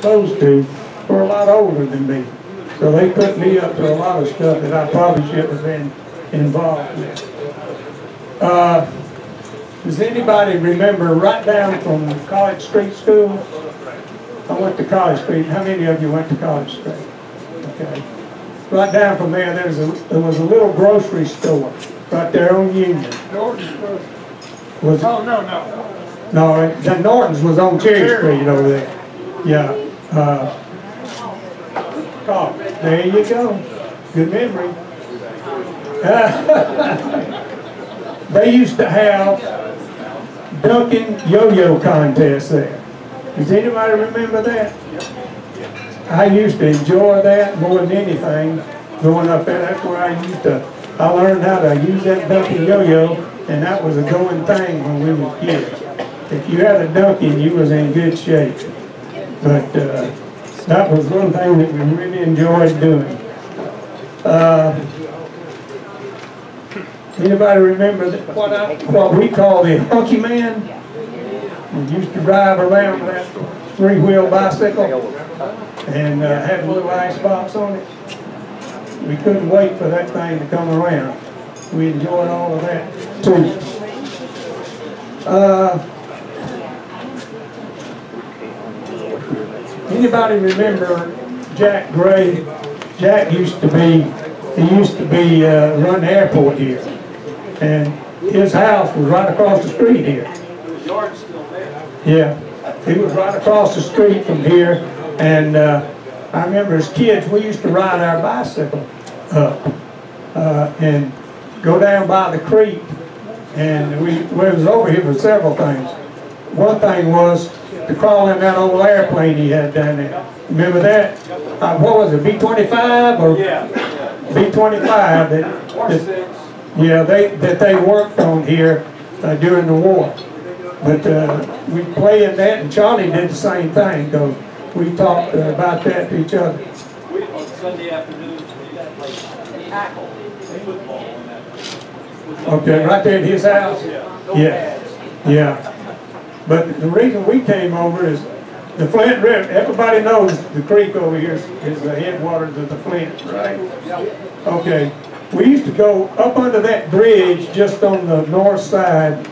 supposed to were a lot older than me. So they put me up to a lot of stuff that I probably should have been involved with. Does anybody remember right down from College Street School? I went to College Street. How many of you went to College Street? Okay. Right down from there, there was a little grocery store right there on Union. Norton's grocery. Was it? Oh, no. No, the Norton's was on Cherry Street over there. Yeah. Oh, there you go. Good memory. They used to have dunking yo-yo contests there. Does anybody remember that? I used to enjoy that more than anything going up there. That's where I learned how to use that dunking yo-yo, and that was a going thing when we were kids. If you had a dunking, you was in good shape. But that was one thing that we really enjoyed doing. Anybody remember what we call the hunky man? We used to drive around with that three-wheel bicycle and had a little ice box on it. We couldn't wait for that thing to come around. We enjoyed all of that too. Anybody remember Jack Gray? Jack used to be run the airport here, and his house was right across the street here. Yeah, he was right across the street from here, and I remember as kids we used to ride our bicycle up and go down by the creek, and we was over here for several things. One thing was to crawl in that old airplane he had down there. Remember that? What was it, B-25 or? Yeah. B-25 that they worked on here during the war. But we played in that, and Charlie did the same thing, because we talked about that to each other. On Sunday afternoons, we played tackle, football. Okay, right there at his house? Yeah. Yeah. But the reason we came over is the Flint River. Everybody knows the creek over here is the headwaters of the Flint, right? Okay. We used to go up under that bridge just on the north side.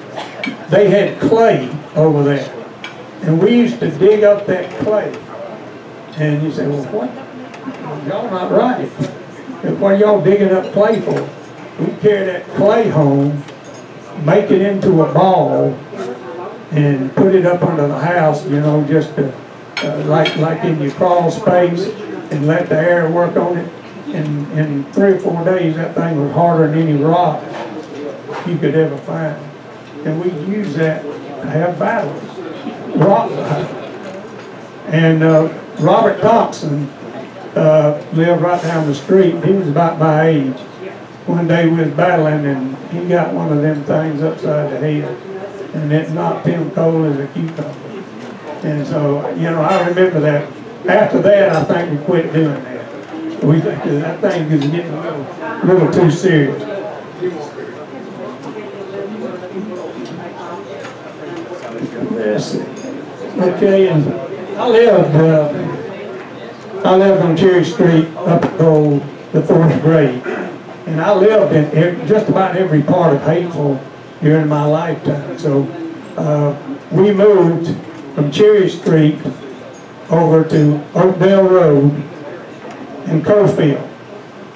They had clay over there. And we used to dig up that clay. And you say, well, what? Y'all not right. What are y'all digging up clay for? We carry that clay home, make it into a ball, and put it up under the house, you know, just to, like in your crawl space, and let the air work on it. And in 3 or 4 days, that thing was harder than any rock you could ever find. And we use that to have battles, rock battles. And Robert Thompson lived right down the street. He was about my age. One day we was battling, and he got one of them things upside the head, and it knocked him cold as a cucumber. And so, you know, I remember that. After that, I think we quit doing that. That thing was getting a little too serious. Okay, and I lived on Cherry Street up until the 4th grade. And I lived in just about every part of Hapeville during my lifetime. So we moved from Cherry Street over to Oakdale Road in Cofield.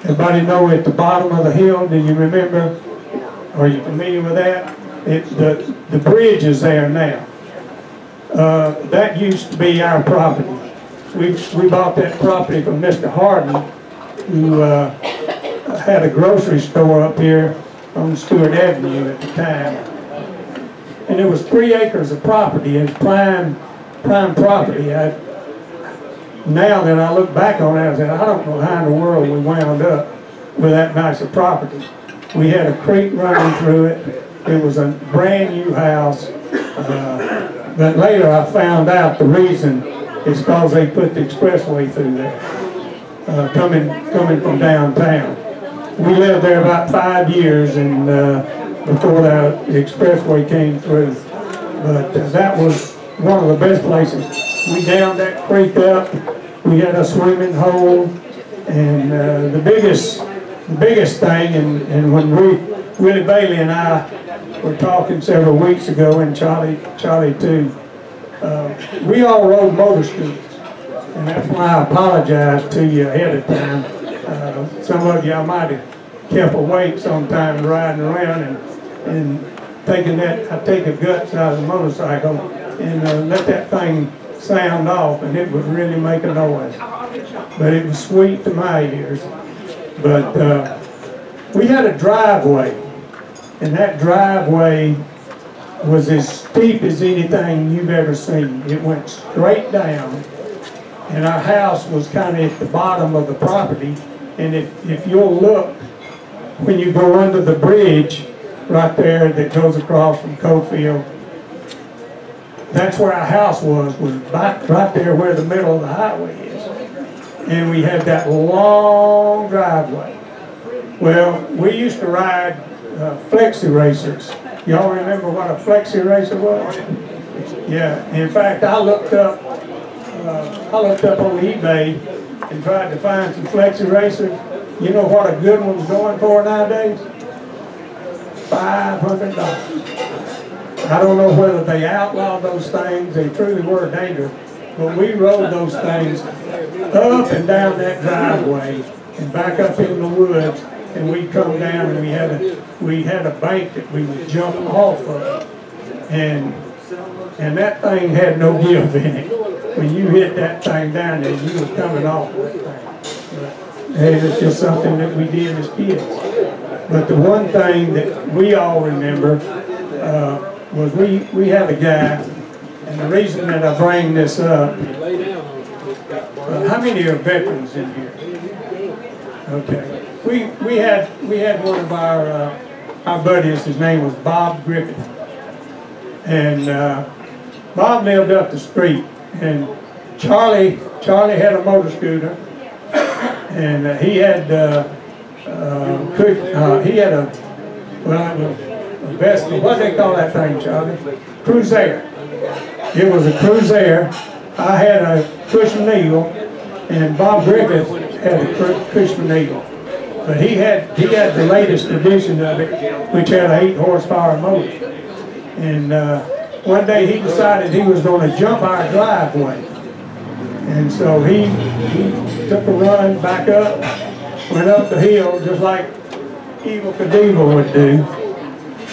Everybody know at the bottom of the hill, do you remember? Are you familiar with that? The bridge is there now. That used to be our property. We bought that property from Mr. Harden, who had a grocery store up here on Stewart Avenue at the time. And it was 3 acres of property. It was prime property. Now that I look back on it, I said, I don't know how in the world we wound up with that nice of property. We had a creek running through it. It was a brand new house. But later I found out the reason is because they put the expressway through there, coming from downtown. We lived there about 5 years, and before the expressway came through. But that was one of the best places. we dammed that creek up. We had a swimming hole, and the biggest thing, and when Willie Bailey and I were talking several weeks ago, and Charlie too, we all rode motor scooters, and that's why I apologize to you ahead of time. Some of you I might have kept awake sometimes riding around and taking that, I take the guts out of the motorcycle and let that thing sound off, and it would really make a noise. But it was sweet to my ears. But we had a driveway, and that driveway was as steep as anything you've ever seen. It went straight down, and our house was kind of at the bottom of the property. And if you'll look, when you go under the bridge right there that goes across from Cofield, that's where our house was right there where the middle of the highway is. And we had that long driveway. Well, we used to ride flexi racers. Y'all remember what a flexi racer was? Yeah. In fact, I looked up on eBay and tried to find some flexi racers. You know what a good one's going for nowadays? $500. I don't know whether they outlawed those things. They truly were dangerous. But we rode those things up and down that driveway and back up in the woods, and we'd come down, and we had a bank that we would jump off of, and that thing had no give in it. When you hit that thing down there, you were coming off that thing. But it was just something that we did as kids. But the one thing that we all remember was we had a guy, and the reason that I bring this up, how many are veterans in here? Okay. We had one of our buddies, his name was Bob Griffith. And Bob lived up the street, and Charlie had a motor scooter, and he had a Vespa. What do they call that thing, Charlie? Cruiser. It was a Cruiser. I had a Cushman Eagle, and Bob Griffith had a Cushman Eagle. But he had the latest edition of it, which had an 8-horsepower motor. And one day he decided he was going to jump our driveway. And so he took a run back up, went up the hill just like Evil Knievel would do.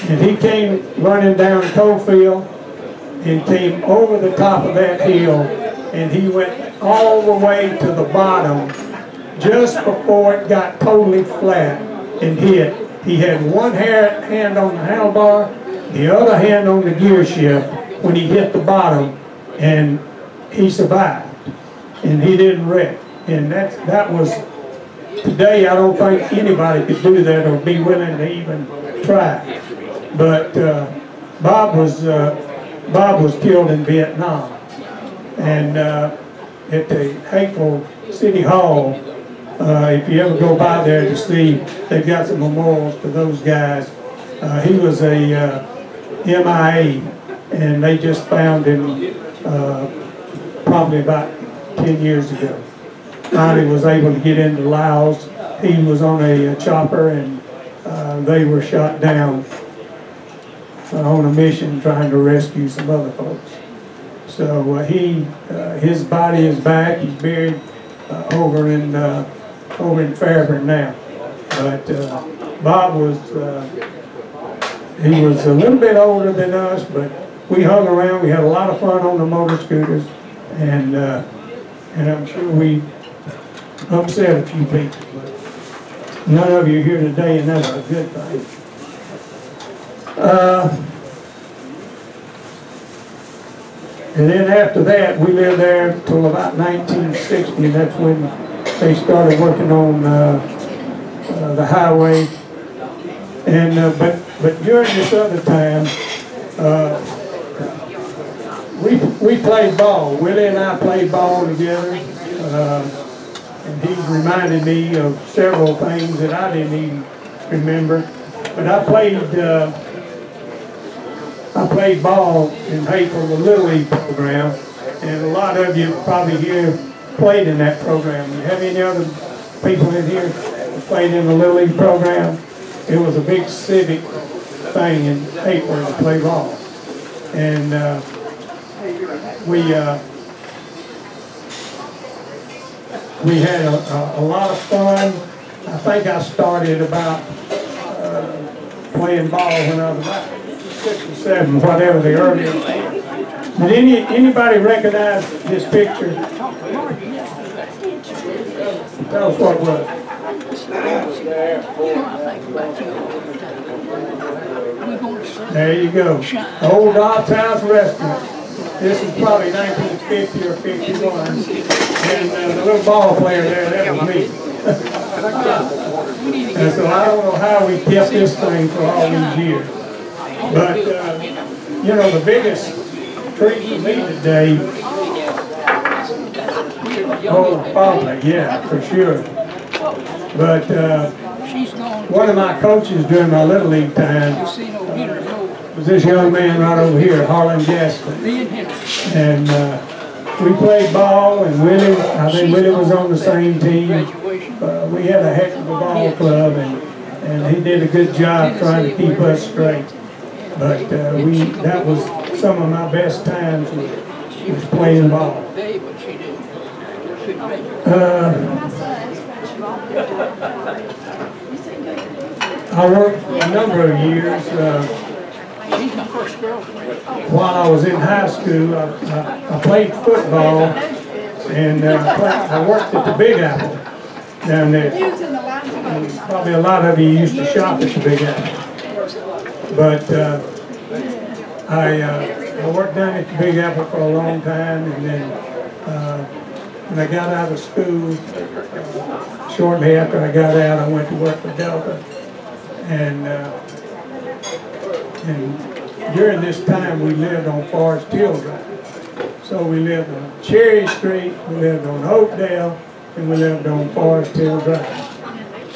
And he came running down Cofield and came over the top of that hill, and he went all the way to the bottom just before it got totally flat and hit. He had one hand on the handlebar, the other hand on the gear shift when he hit the bottom, and he survived, and he didn't wreck. And that was, today I don't think anybody could do that or be willing to even try. But Bob was killed in Vietnam, and at the Hapeville City Hall, if you ever go by there to see, they've got some memorials to those guys. He was a MIA, and they just found him probably about 10 years ago. Finally was able to get into Laos. He was on a chopper, and they were shot down on a mission trying to rescue some other folks. So his body is back. He's buried over in Fairburn now. But Bob was he was a little bit older than us, but we hung around. We had a lot of fun on the motor scooters, and I'm sure we upset a few people. But none of you are here today, and that's a good thing. And then after that, we lived there until about 1960. That's when they started working on the highway. And but during this other time, we played ball. Willie and I played ball together, and he reminded me of several things that I didn't even remember. But I played ball in Hapeville, the Little League program, And a lot of you probably here played in that program. You have any other people in here that played in the Little League program? It was a big civic thing in April to play ball. And we had a lot of fun. I think I started about playing ball when I was about 6 or 7, whatever the earliest. Did anybody recognize this picture? Tell us what it was. There you go. Old Dobbs House Restaurant. This is probably 1950 or 51. And the little ball player there, that was me. And so I don't know how we kept this thing for all these years. But, you know, the biggest treat for me today, oh, probably, yeah, for sure. But one of my coaches during my Little League time was this young man right over here, Harlan Gaston. And we played ball, and Willie, I think Willie was on the same team. We had a heck of a ball club, and he did a good job trying to keep us straight. But that was some of my best times was playing ball. I worked a number of years. While I was in high school, I played football, and I worked at the Big Apple down there. And probably a lot of you used to shop at the Big Apple. But I worked down at the Big Apple for a long time, and then when I got out of school, shortly after I got out, I went to work for Delta. And during this time, we lived on Forest Hill Drive. So we lived on Cherry Street, we lived on Oakdale, and we lived on Forest Hill Drive.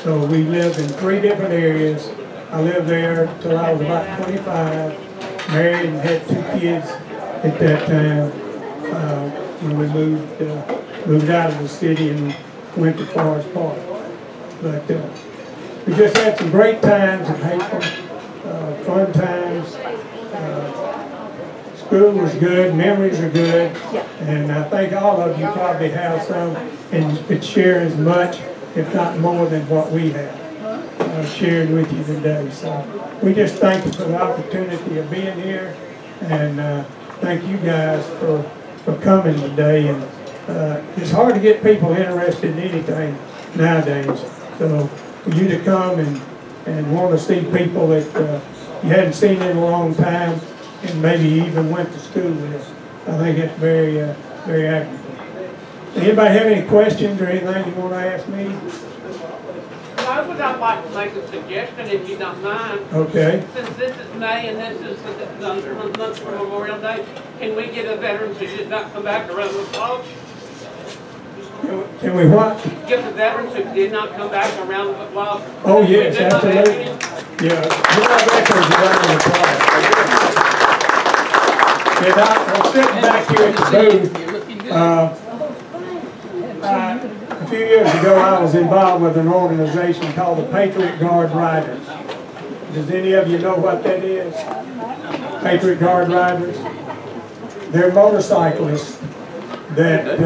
So we lived in 3 different areas. I lived there till I was about 25, married and had 2 kids at that time when we moved out of the city and went to Forest Park. But we just had some great times in Hapeville, fun times. School was good, memories are good, and I think all of you probably have some and could share as much, if not more, than what we have shared with you today. So we just thank you for the opportunity of being here, and thank you guys for coming today. And it's hard to get people interested in anything nowadays. So for you to come and want to see people that you hadn't seen in a long time, and maybe even went to school with, I think it's very, very accurate. Anybody have any questions or anything you want to ask me? I would like to make a suggestion, if you don't mind. Okay. Since this is May and this is the month for Memorial Day, can we get a veteran who did not come back around the clock? Can we what? Get the veterans who did not come back around the clock. Oh yes, absolutely. Yeah, we're not records around the clock. And I'm sitting back here at the booth. A few years ago, I was involved with an organization called the Patriot Guard Riders. Does any of you know what that is? Patriot Guard Riders? They're motorcyclists that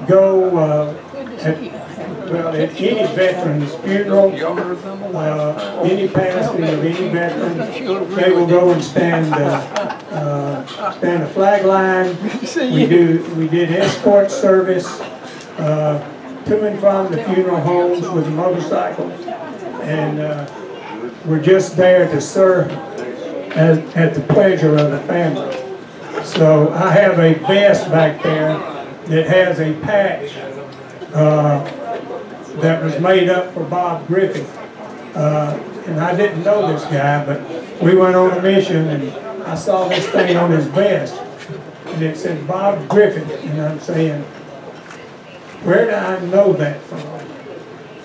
go at any veteran's funeral, any passing of any veteran, they will go and stand a flag line. We did escort service to and from the funeral homes with the motorcycles, and we're just there to serve at the pleasure of the family. So I have a vest back there that has a patch that was made up for Bob Griffith. And I didn't know this guy, but we went on a mission and I saw this thing on his vest. And it said Bob Griffith. And I'm saying, where do I know that from?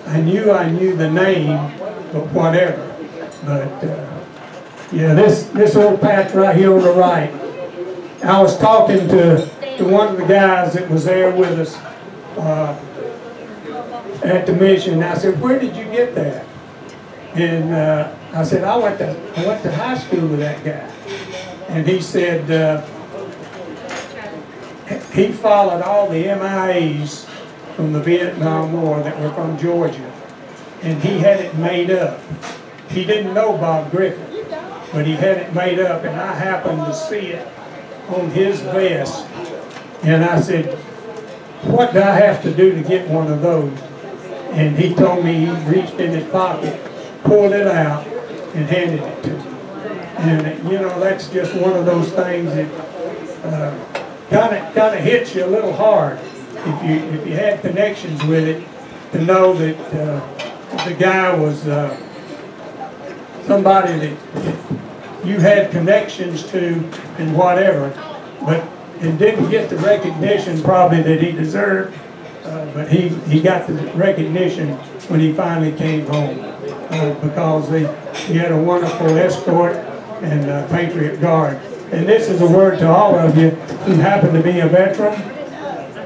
I knew the name, but whatever. But yeah, this little patch right here on the right, I was talking to one of the guys that was there with us at the mission. I said, "Where did you get that?" And I said, I went to high school with that guy. And he said he followed all the MIAs from the Vietnam War that were from Georgia, and he had it made up. He didn't know Bob Griffin, but he had it made up, and I happened to see it on his vest. And I said, "What do I have to do to get one of those?" And he told me he reached in his pocket, pulled it out, and handed it to me. And you know, that's just one of those things that kind of hits you a little hard if you had connections with it, to know that the guy was somebody that you had connections to and whatever, and didn't get the recognition probably that he deserved, but he got the recognition when he finally came home, because he had a wonderful escort and Patriot Guard. And this is a word to all of you who happen to be a veteran.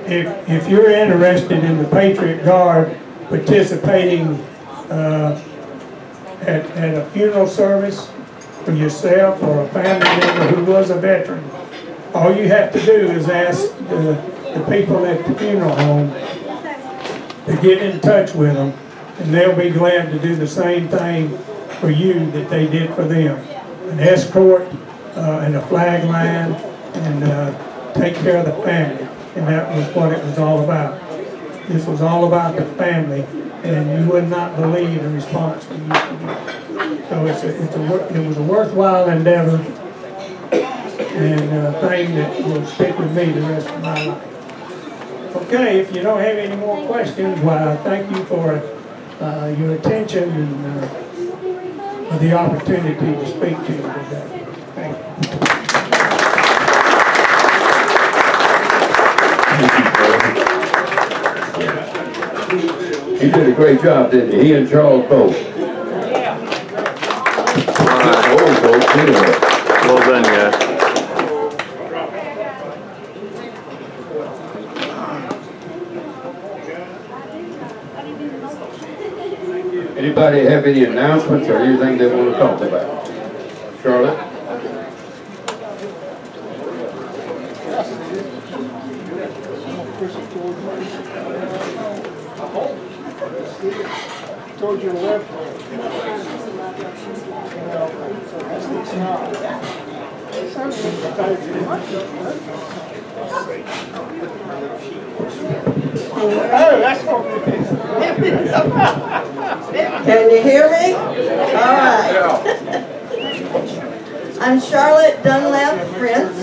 If you're interested in the Patriot Guard participating at a funeral service for yourself or a family member who was a veteran, all you have to do is ask the people at the funeral home to get in touch with them, and they'll be glad to do the same thing for you that they did for them. An escort and a flag line, and take care of the family. And that was what it was all about. This was all about the family, and you would not believe the response we used to get. So it was a worthwhile endeavor, and a thing that will stick with me the rest of my life. Okay, if you don't have any more questions, well, thank you for your attention and for the opportunity to speak to you today. Thank you. He did a great job, didn't he? He and Charles both. Yeah. Old folks, anyway. Well done, guys. Anybody have any announcements or anything they want to talk about? Charlotte? Told you to live. Oh, that's what it is. Can you hear me? All right. I'm Charlotte Dunlap Prince.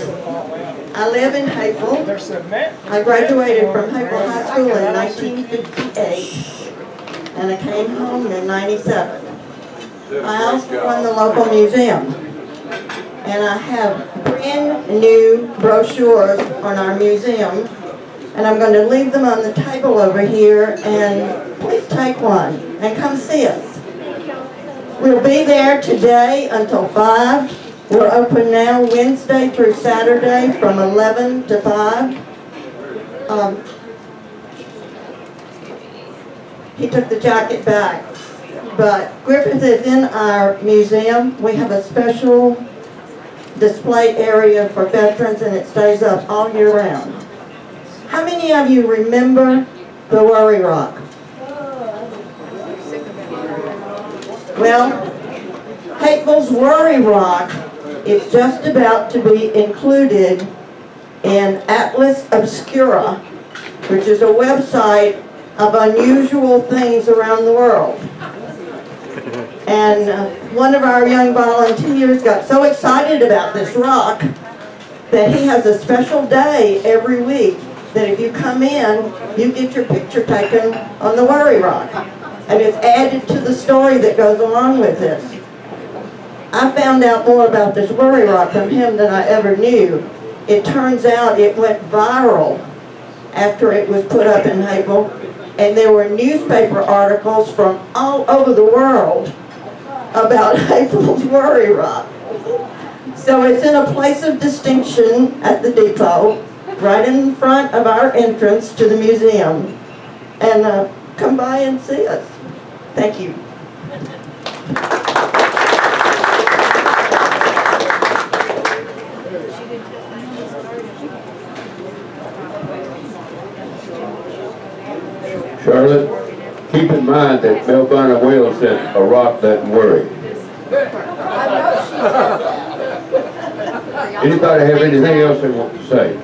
I live in Hapeville. I graduated from Hapeville High School in 1958. And I came home in 97. I also run the local museum. And I have brand new brochures on our museum. And I'm going to leave them on the table over here, and please take one and come see us. We'll be there today until 5. We're open now Wednesday through Saturday from 11 to 5. He took the jacket back. But Griffith is in our museum. We have a special display area for veterans, and it stays up all year round. How many of you remember the Worry Rock? Well, Hapeville's Worry Rock is just about to be included in Atlas Obscura, which is a website of unusual things around the world. And one of our young volunteers got so excited about this rock that he has a special day every week that if you come in, you get your picture taken on the Worry Rock. And it's added to the story that goes along with this. I found out more about this Worry Rock from him than I ever knew. It turns out it went viral after it was put up in Hapeville, and there were newspaper articles from all over the world about Hapeville's Worry Rock. So it's in a place of distinction at the depot, right in front of our entrance to the museum. And come by and see us. Thank you. Charlotte, keep in mind that Melvina Whale said a rock doesn't worry. Anybody have anything else they want to say?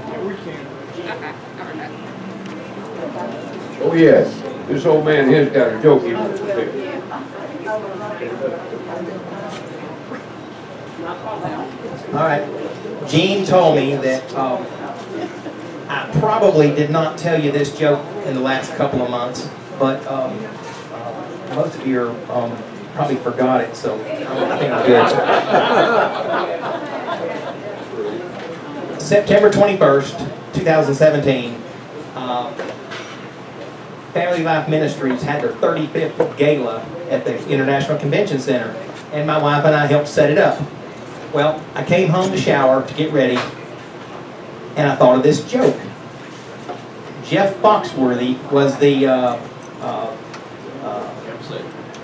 Oh yes, this old man here's got a joke he wants to say. All right, Gene told me that I probably did not tell you this joke in the last couple of months, but most of you are, probably forgot it, so I think I'm good. September 21st, 2017, Family Life Ministries had their 35th gala at the International Convention Center, and my wife and I helped set it up. Well, I came home to shower to get ready, and I thought of this joke. Jeff Foxworthy was the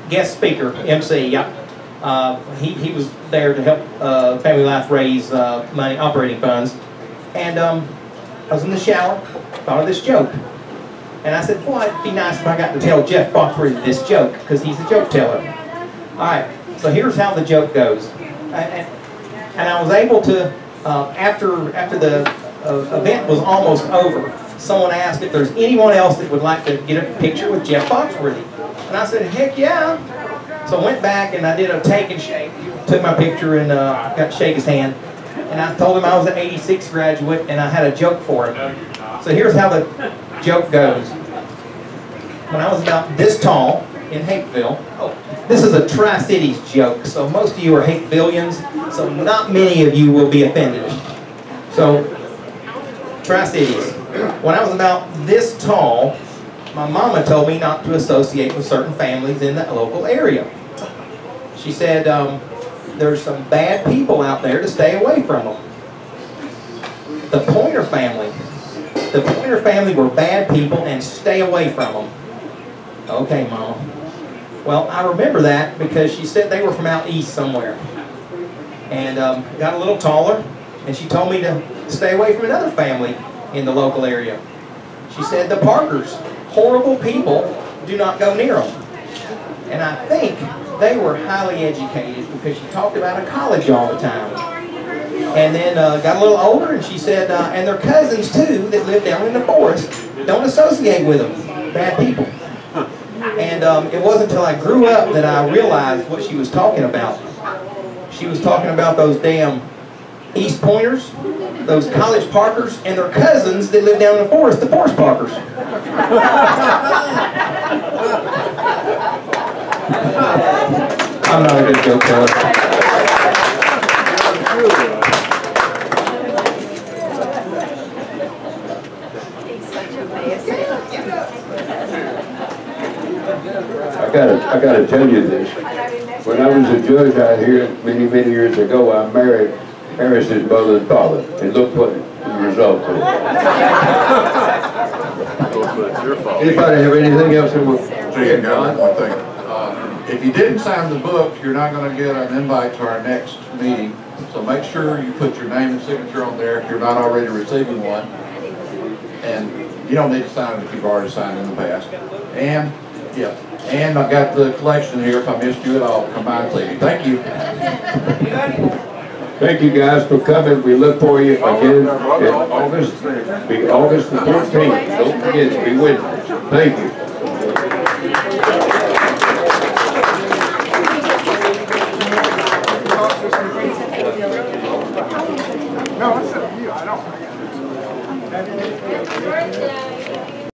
guest speaker, MC. Yeah. He was there to help Family Life raise money, operating funds. And I was in the shower, thought of this joke. And I said, boy, it'd be nice if I got to tell Jeff Foxworthy this joke, because he's a joke teller. All right, so here's how the joke goes. And I was able to, after the event was almost over, someone asked if there's anyone else that would like to get a picture with Jeff Foxworthy. And I said, heck yeah. So I went back and I did a take and shake, took my picture and got to shake his hand. And I told him I was an '86 graduate and I had a joke for him. So here's how the joke goes. When I was about this tall in Hapeville, this is a Tri-Cities joke, so most of you are Hapevillians, so not many of you will be offended. So, Tri-Cities. When I was about this tall, my mama told me not to associate with certain families in the local area. She said, there's some bad people out there to stay away from them. The Pointer family. The Pointer family were bad people and stay away from them. Okay, Mom. Well, I remember that because she said they were from out east somewhere. And got a little taller, and she told me to stay away from another family in the local area. She said the Parkers, horrible people, do not go near them. And I think they were highly educated because she talked about a college all the time. And then got a little older, and she said, and their cousins too that live down in the forest, don't associate with them, bad people. And it wasn't until I grew up that I realized what she was talking about. She was talking about those damn East Pointers, those college Parkers, and their cousins that live down in the forest Parkers. I'm not a good joke teller. I gotta tell you this. When I was a judge out here many years ago, I married Harris's mother and father, and look what the result was. Anybody have anything else they want to say? One thing. If you didn't sign the book, you're not going to get an invite to our next meeting. So make sure you put your name and signature on there if you're not already receiving one. And you don't need to sign it if you've already signed in the past. And yeah. And I've got the collection here. If I missed you at all, come by and see you. Thank you. Thank you guys for coming. We look for you again in August. Be August the 14th. Don't forget to be with us. Thank you.